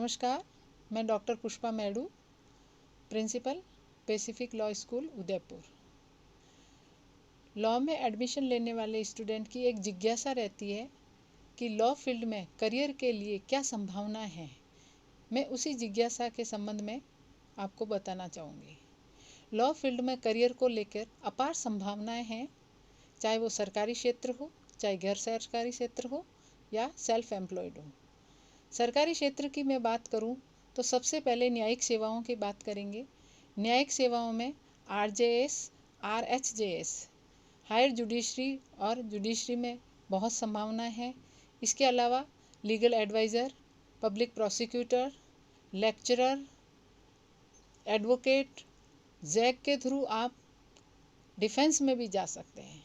नमस्कार, मैं doctor Pushpa Maidu, principal Pacific law school Udaipur. Law में एडमिशन लेने वाले स्टूडेंट की एक जिज्ञासा रहती है कि लॉ फील्ड में करियर के लिए क्या संभावनाएं हैं। मैं उसी जिज्ञासा के संबंध में आपको बताना चाहूँगी। लॉ फील्ड में करियर को लेकर अपार संभावनाएं हैं, चाहे वो सरकारी क्षेत्र हो, चाहे गैर सरकारी क्षेत्र हो या सेल्फ एम्प्लॉयड हो। सरकारी क्षेत्र की मैं बात करूं तो सबसे पहले न्यायिक सेवाओं की बात करेंगे। न्यायिक सेवाओं में आरजेएस, आरएचजेएस, हायर जुडिशरी और जुडिशरी में बहुत संभावनाएं हैं। इसके अलावा legal adviser, public prosecutor, lecturer, advocate, JAG के थ्रू आप डिफेंस में भी जा सकते हैं।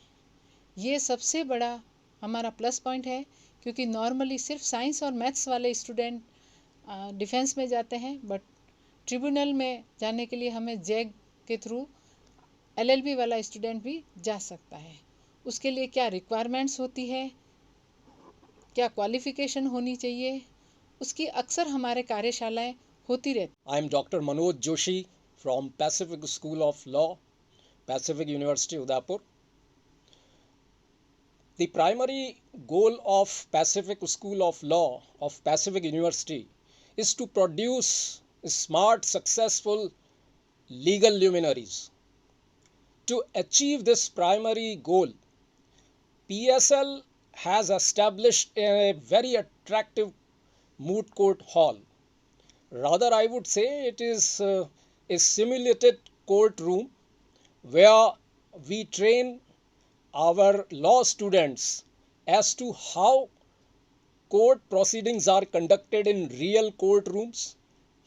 ये सबसे बड़ा हमारा प्लस पॉइंट है, क्योंकि नॉर्मली सिर्फ साइंस और मैथ्स वाले स्टूडेंट डिफेंस में जाते हैं, बट ट्रिब्यूनल में जाने के लिए हमें जैक के थ्रू एलएलबी वाला स्टूडेंट भी जा सकता है। उसके लिए क्या रिक्वायरमेंट्स होती है, क्या क्वालिफिकेशन होनी चाहिए, उसकी अक्सर हमारे कार्यशालाएं होती रहती। I am Dr. Manoj Joshi from Pacific School of Law, Pacific University, Udaipur. The primary goal of Pacific School of Law of Pacific University is to produce smart, successful legal luminaries. To achieve this primary goal, PSL has established a very attractive moot court hall. Rather, I would say it is a simulated courtroom where we train our law students as to how court proceedings are conducted in real courtrooms,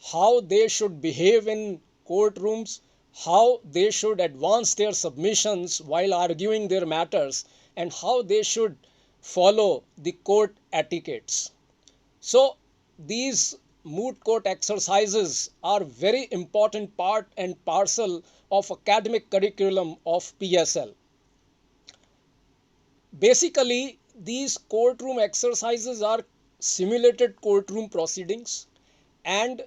how they should behave in courtrooms, how they should advance their submissions while arguing their matters, and how they should follow the court etiquettes. So, these moot court exercises are very important part and parcel of academic curriculum of PSL. Basically, these courtroom exercises are simulated courtroom proceedings, and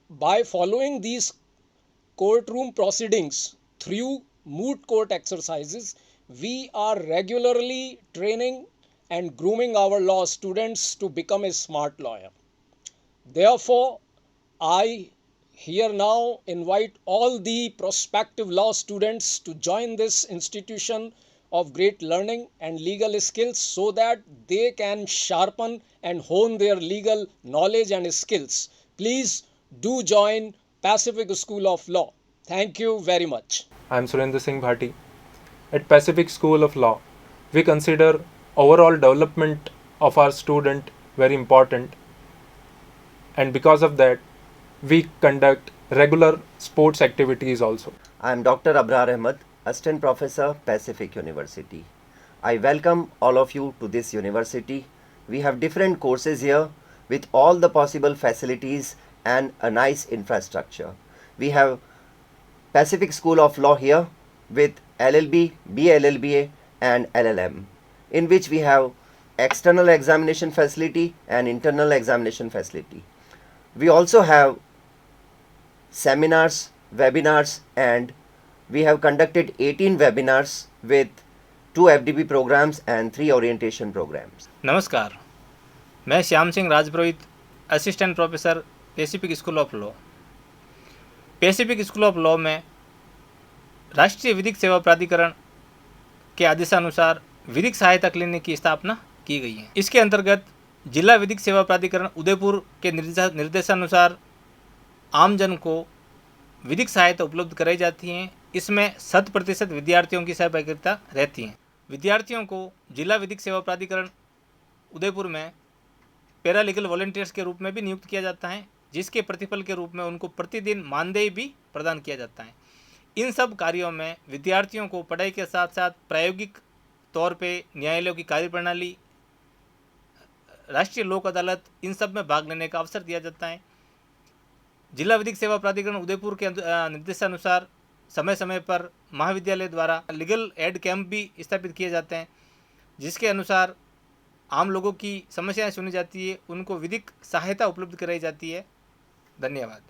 by following these courtroom proceedings through moot court exercises, we are regularly training and grooming our law students to become a smart lawyer. Therefore, I here now invite all the prospective law students to join this institution of great learning and legal skills so that they can sharpen and hone their legal knowledge and skills. Please do join Pacific School of Law. Thank you very much. I am Surendra Singh Bhati. At Pacific School of Law, we consider overall development of our student very important, and because of that, we conduct regular sports activities also. I am Dr. Abrar Ahmed, Assistant Professor, Pacific University. I welcome all of you to this university. We have different courses here with all the possible facilities and a nice infrastructure. We have Pacific School of Law here with LLB, BLLBA and LLM, in which we have external examination facility and internal examination facility. We also have seminars, webinars, and we have conducted 18 webinars with 2 FDP programs and 3 orientation programs. नमस्कार, मैं Shyam Singh Rajpurohit, assistant professor, Pacific school of law. Pacific school of law में राष्ट्रीय विधिक सेवा प्राधिकरण के आदेशानुसार विधिक सहायता क्लिनिक की स्थापना की गई है। इसके अंतर्गत जिला विधिक सेवा प्राधिकरण उदयपुर के निर्देशानुसार आमजन को विधिक सहायता उपलब्ध कराई जाती हैं। इसमें 100% विद्यार्थियों की सहभागिता रहती है। विद्यार्थियों को जिला विधिक सेवा प्राधिकरण उदयपुर में पैरालीगल वॉलंटियर्स के रूप में भी नियुक्त किया जाता है, जिसके प्रतिफल के रूप में उनको प्रतिदिन मानदेय भी प्रदान किया जाता है। इन सब कार्यों में विद्यार्थियों को पढ़ाई के साथ साथ प्रायोगिक तौर पे न्यायालयों की कार्यप्रणाली, राष्ट्रीय लोक अदालत, इन सब में भाग लेने का अवसर दिया जाता है। जिला विधिक सेवा प्राधिकरण उदयपुर के निर्देशानुसार समय समय पर महाविद्यालय द्वारा लीगल एड कैंप भी स्थापित किए जाते हैं, जिसके अनुसार आम लोगों की समस्याएं सुनी जाती है, उनको विधिक सहायता उपलब्ध कराई जाती है। धन्यवाद।